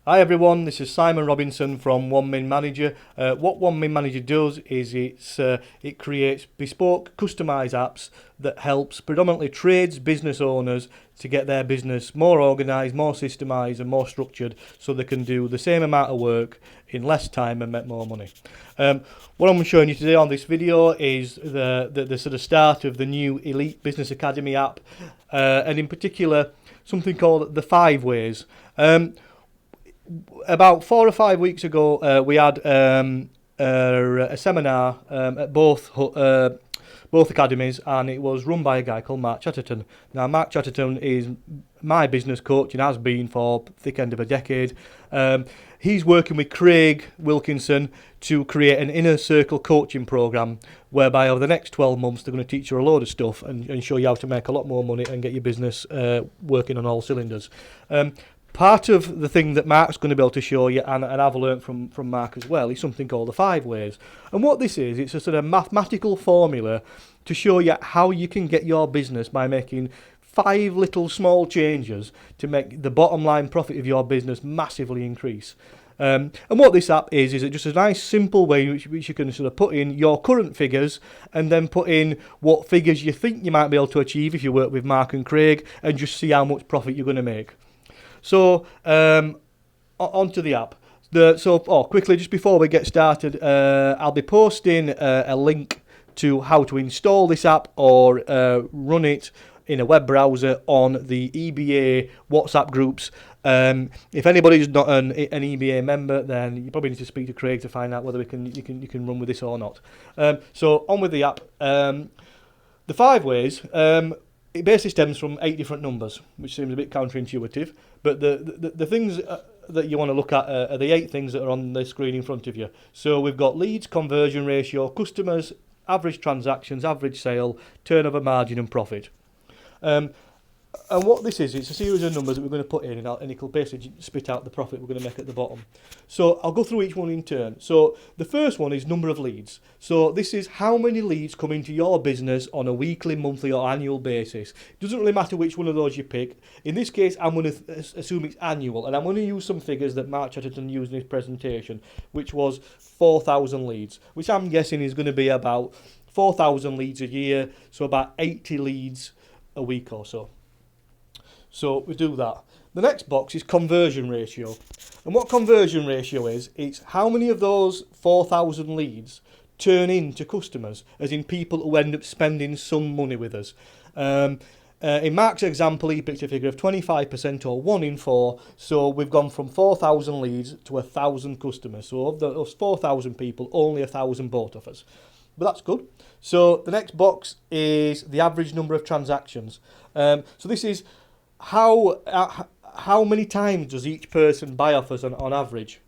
Hi everyone, this is Simon Robinson from One Min Manager. What One Min Manager does is it creates bespoke, customised apps that helps predominantly trades, business owners to get their business more organised, more systemised and more structured so they can do the same amount of work in less time and make more money. What I'm showing you today on this video is the sort of start of the new Elite Business Academy app, and in particular something called the 5 Ways. About 4 or 5 weeks ago, we had a seminar at both academies, and it was run by a guy called Mark Chatterton. Now, Mark Chatterton is my business coach and has been for thick end of a decade. He's working with Craig Wilkinson to create an inner circle coaching program whereby over the next 12 months they're going to teach you a load of stuff and show you how to make a lot more money and get your business working on all cylinders. Part of the thing that Mark's going to be able to show you, and I've learnt from Mark as well, is something called the 5 Ways. And what this is, it's a sort of mathematical formula to show you how you can get your business by making 5 little small changes to make the bottom line profit of your business massively increase. And what this app is it just a nice simple way which you can sort of put in your current figures and then put in what figures you think you might be able to achieve if you work with Mark and Craig, and just see how much profit you're going to make. So, onto the app. Quickly, just before we get started, I'll be posting a link to how to install this app or run it in a web browser on the EBA WhatsApp groups. If anybody's not an EBA member, then you probably need to speak to Craig to find out whether you can run with this or not. So on with the app. The 5 Ways. It basically stems from 8 different numbers, which seems a bit counterintuitive, but the things that you want to look at are the 8 things that are on the screen in front of you. So we've got leads, conversion ratio, customers, average transactions, average sale, turnover margin and profit. And what this is, it's a series of numbers that we're going to put in, and it'll basically spit out the profit we're going to make at the bottom. So I'll go through each one in turn. So the first one is number of leads. So this is how many leads come into your business on a weekly, monthly or annual basis. It doesn't really matter which one of those you pick. In this case, I'm going to assume it's annual, and I'm going to use some figures that Mark Chatterton used in his presentation, which was 4,000 leads, which I'm guessing is going to be about 4,000 leads a year, so about 80 leads a week or so. So we do that. The next box is conversion ratio. And what conversion ratio is, it's how many of those 4,000 leads turn into customers, as in people who end up spending some money with us. In Mark's example, he picked a figure of 25%, or 1 in 4. So we've gone from 4,000 leads to 1,000 customers. So of those 4,000 people, only 1,000 bought off us. But that's good. So the next box is the average number of transactions. So this is how many times does each person buy off us on average.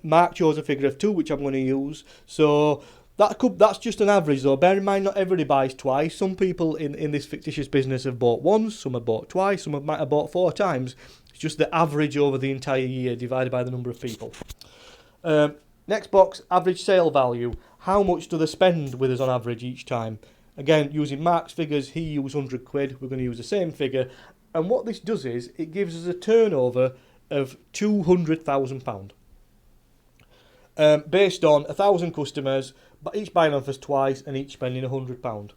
Mark chose a figure of 2, which I'm going to use. So that's just an average though. Bear in mind, not everybody buys twice. Some people in this fictitious business have bought once, some have bought twice, some might have bought 4 times. It's just the average over the entire year divided by the number of people. Next box, average sale value. How much do they spend with us on average each time? Again, using Mark's figures, he used 100 quid. We're going to use the same figure. And what this does is, it gives us a turnover of £200,000. Based on 1,000 customers, but each buying off us twice and each spending £100.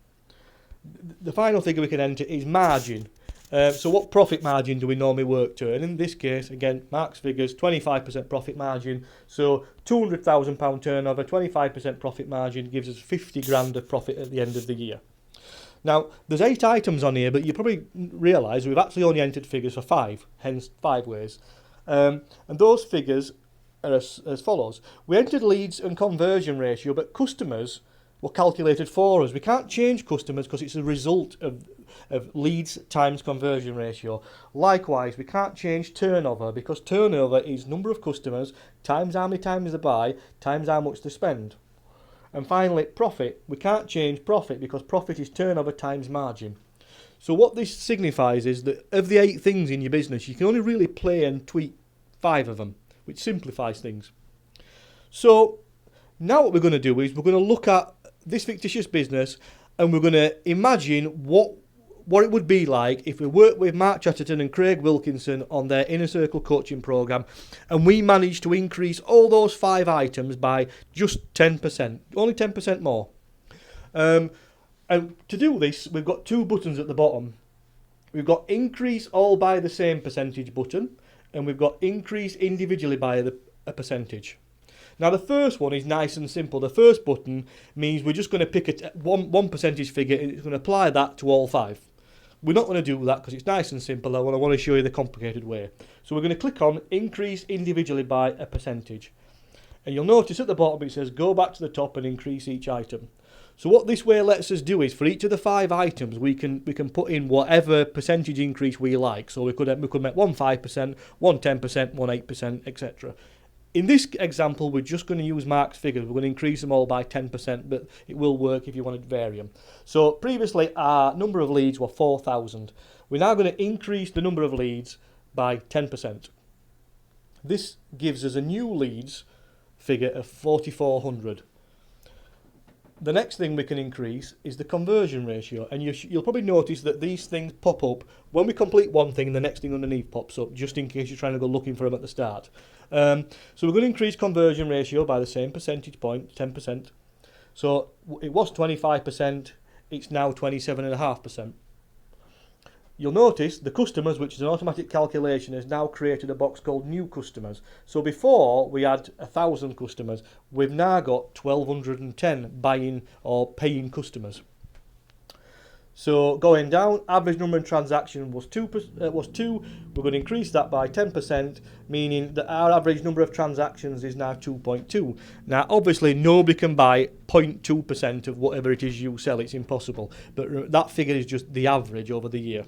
The final figure we can enter is margin. So what profit margin do we normally work to? And in this case, again, Mark's figures, 25% profit margin. So £200,000 turnover, 25% profit margin gives us 50 grand of profit at the end of the year. Now, there's 8 items on here, but you probably realise we've actually only entered figures for 5, hence 5 ways. And those figures are as follows. We entered leads and conversion ratio, but customers were calculated for us. We can't change customers because it's a result of leads times conversion ratio. Likewise, we can't change turnover because turnover is number of customers times how many times they buy times how much they spend. And finally, profit. We can't change profit because profit is turnover times margin. So what this signifies is that of the 8 things in your business, you can only really play and tweak 5 of them, which simplifies things. So now what we're going to do is we're going to look at this fictitious business and we're going to imagine what what it would be like if we worked with Mark Chatterton and Craig Wilkinson on their Inner Circle coaching program, and we managed to increase all those 5 items by just 10%, only 10% more. And to do this, we've got 2 buttons at the bottom. We've got increase all by the same percentage button, and we've got increase individually by a percentage. Now the first one is nice and simple. The first button means we're just going to pick one percentage figure and it's going to apply that to all 5. We're not going to do that because it's nice and simple. I want to show you the complicated way. So we're going to click on increase individually by a percentage. And you'll notice at the bottom it says go back to the top and increase each item. So what this way lets us do is for each of the 5 items we can put in whatever percentage increase we like. So we could make one 5%, one 10%, one 8%, etc. In this example, we're just going to use Mark's figures. We're going to increase them all by 10%, but it will work if you want to vary them. So previously, our number of leads were 4,000. We're now going to increase the number of leads by 10%. This gives us a new leads figure of 4,400. The next thing we can increase is the conversion ratio, and you'll probably notice that these things pop up when we complete one thing, the next thing underneath pops up, just in case you're trying to go looking for them at the start. So we're going to increase conversion ratio by the same percentage point, 10%. So it was 25%, it's now 27.5%. You'll notice the customers, which is an automatic calculation, has now created a box called new customers. So before we had 1,000 customers, we've now got 1,210 buying or paying customers. So going down, average number of transactions was 2. We're going to increase that by 10%, meaning that our average number of transactions is now 2.2. Now, obviously, nobody can buy 0.2% of whatever it is you sell. It's impossible. But that figure is just the average over the year.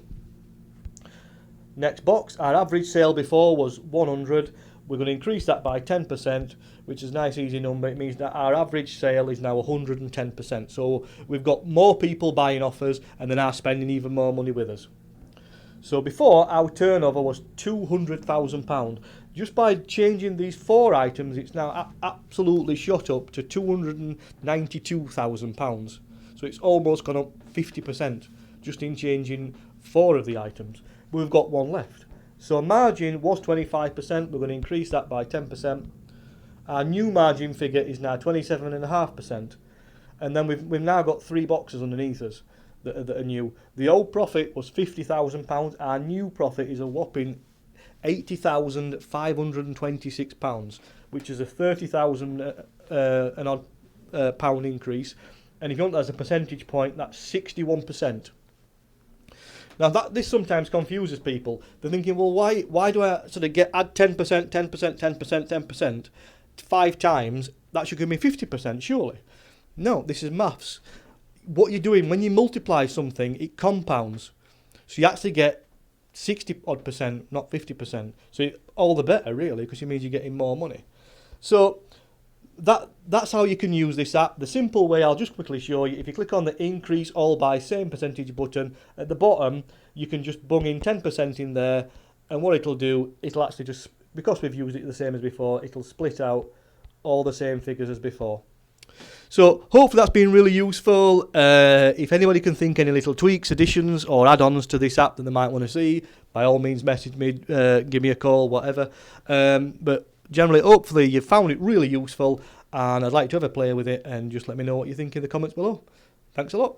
Next box, our average sale before was 100. We're going to increase that by 10%, which is a nice easy number. It means that our average sale is now 110%. So we've got more people buying offers and they're now spending even more money with us. So before, our turnover was £200,000. Just by changing these 4 items, it's now absolutely shot up to £292,000. So it's almost gone up 50% just in changing 4 of the items. We've got 1 left. So margin was 25%, we're going to increase that by 10%. Our new margin figure is now 27.5%. And then we've now got 3 boxes underneath us that are new. The old profit was £50,000, our new profit is a whopping £80,526, which is a £30,000 pound increase. And if you want that as a percentage point, that's 61%. Now this sometimes confuses people. They're thinking, well, why do I sort of add 10%, 10%, 10%, 10% 5 times? That should give me 50%, surely. No, this is maths. What you're doing when you multiply something, it compounds. So you actually get 60-odd%, not 50%. So all the better, really, because it means you're getting more money. So that's how you can use this app. The simple way, I'll just quickly show you. If you click on the increase all by same percentage button at the bottom, you can just bung in 10% in there, and what it'll do, it'll actually just, because we've used it the same as before, it'll split out all the same figures as before. So hopefully that's been really useful. If anybody can think any little tweaks, additions or add-ons to this app that they might want to see, by all means message me, give me a call, whatever. But generally, hopefully you found it really useful, and I'd like to have a play with it, and just let me know what you think in the comments below. Thanks a lot.